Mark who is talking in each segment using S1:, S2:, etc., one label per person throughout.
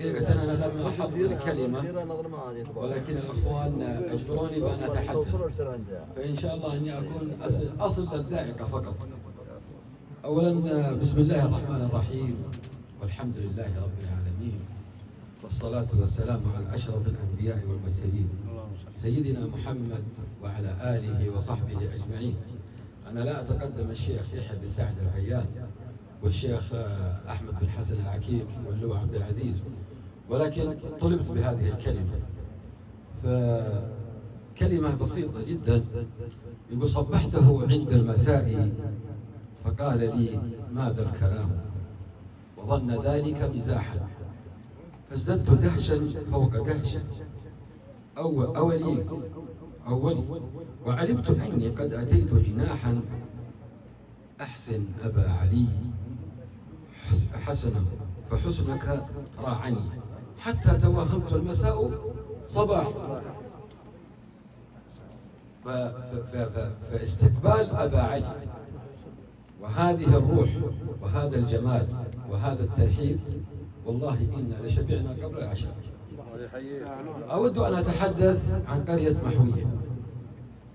S1: حقيقة أنا لم أحضر كلمة، ولكن الأخوان أجبروني بأن أتحدث، فإن شاء الله أني أكون أصل للذائقة فقط. أولا بسم الله الرحمن الرحيم، والحمد لله رب العالمين، والصلاة والسلام على أشرف الأنبياء والمرسلين سيدنا محمد وعلى آله وصحبه أجمعين. أنا لا أتقدم الشيخ يحيى بن سعد الفيان والشيخ أحمد بن حسن العكيم واللواء عبد العزيز، ولكن طلبت بهذه الكلمة. فكلمة بسيطة جدا. يقول: صبحته عند المساء فقال لي: ماذا الكلام؟ وظن ذلك مزاحا، فازددت دهشا فوق دهشة أولي وعلمت أني قد أتيت جناحا. أحسن أبا علي حسنا فحسنك راعني، حتى توهمت المساء صباح. فاستقبال أبا علي وهذه الروح وهذا الجمال وهذا الترحيب، والله إنا لشبعنا قبل العشاء. أود أن أتحدث عن قرية محوية.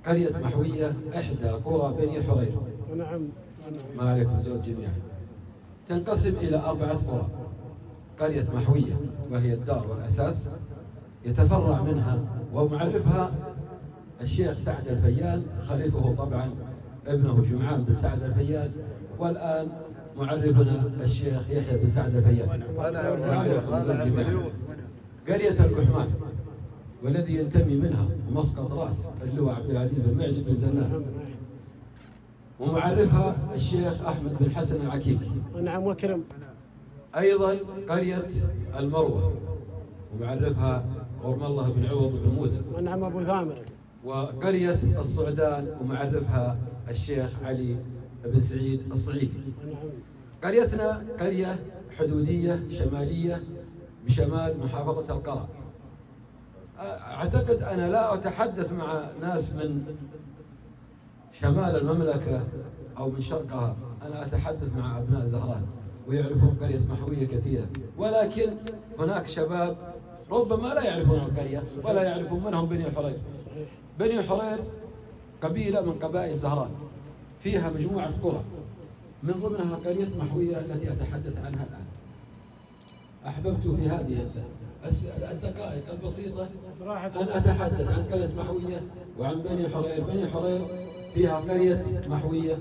S1: قرية محوية إحدى قرى بني حرير، ما عليكم زود جميعا. تنقسم إلى 4 قرى. قرية محوية وهي الدار والأساس، يتفرع منها ومعرفها الشيخ سعد الفيان، خليفه طبعا ابنه جمعان بن سعد الفيان، والآن معرفنا الشيخ يحيى بن سعد الفيان. قرية القحمان والذي ينتمي منها مسقط رأس اللواء عبد العزيز بن معجب بن زنان، ومعرفها الشيخ أحمد بن حسن العكيكي.
S2: نعم وكرم.
S1: أيضا قرية المروة ومعرفها غرم الله بن عوض بن موسى.
S2: نعم أبو ثامر.
S1: وقرية الصعدان ومعرفها الشيخ علي بن سعيد الصعيدي. قريتنا قرية حدودية شمالية بشمال محافظة القرى. أعتقد أنا لا أتحدث مع ناس من شمال المملكة أو من شرقها، أنا أتحدث مع أبناء زهران ويعرفون قرية محوية كثيرا، ولكن هناك شباب ربما لا يعرفون القرية ولا يعرفون من هم بني حرير. بني حرير قبيلة من قبائل زهران، فيها مجموعة قرى، من ضمنها قرية محوية التي أتحدث عنها الآن. أحببت في هذه الدقائق البسيطة أن أتحدث عن قرية محوية وعن بني حرير. بني حرير فيها قرية محوية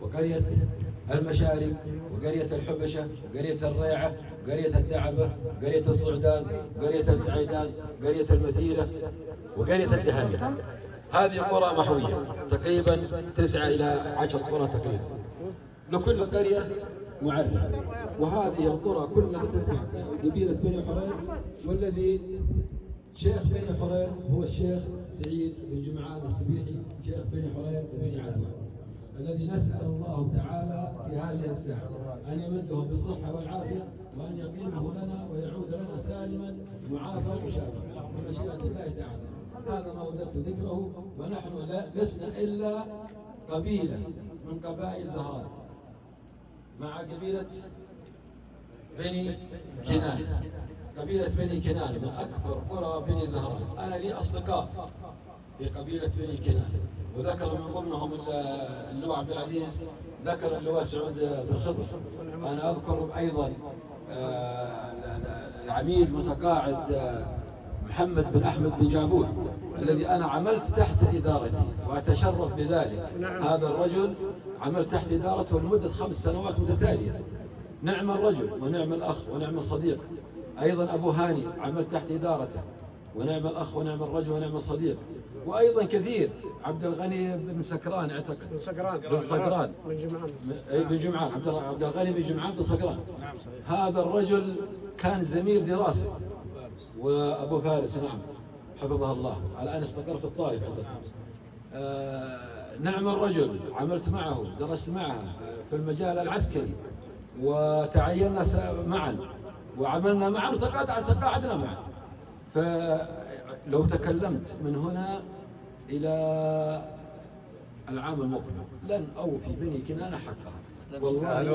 S1: وقرية المشارق وقرية الحبشة وقرية الريعة وقرية الدعبة وقرية الصعدان وقرية السعيدان وقرية المثيلة وقرية الدهانية. هذه قرى محوية تقريبا 9 إلى 10 قرى تقريبا، لكل قرية معرف. وهذه القرى كلها تتبع قبيلة بني حرير، والذي شيخ بني حرير هو الشيخ سعيد بن جمعان السبيحي، شيخ بني حرير وبني عدوان، الذي نسأل الله تعالى في هذه الساعة أن يمده بالصحة والعافية، وأن يقيمه لنا ويعود لنا سالما معافى مشافى بمشيئة الله تعالى. هذا ما وددت ذكره. ونحن لسنا إلا قبيلة من قبائل زهران مع قبيلة بني كنان. قبيلة بني كنان من أكبر قرى بني زهران. أنا لي أصدقاء في قبيلة بني كنان، وذكر من ضمنهم اللواء عبد العزيز، ذكر اللواء سعود بن خضر. أنا أذكر أيضا العميد متقاعد محمد بن أحمد بن جابور، الذي أنا عملت تحت إدارتي وأتشرف بذلك. هذا الرجل عملت تحت إدارته لمدة 5 سنوات متتالية. نعم الرجل ونعم الأخ ونعم الصديق. أيضا أبو هاني عملت تحت إدارته، ونعم الأخ ونعم الرجل ونعم الصديق. وأيضا كثير، عبد الغني بن سكران أعتقد، بن صقران بن جمعان، عبد الغني بن جمعان بن صقران. هذا الرجل كان زميل دراسي. وأبو فارس نعم حفظه الله، الآن استقر في الطائف أعتقد. نعم الرجل عملت معه، درست معه في المجال العسكري، وتعيننا معا وعملنا معا وتقاعدنا معا. فلو تكلمت من هنا إلى العام المقبل لن أوفي بني كنانة حقها والله.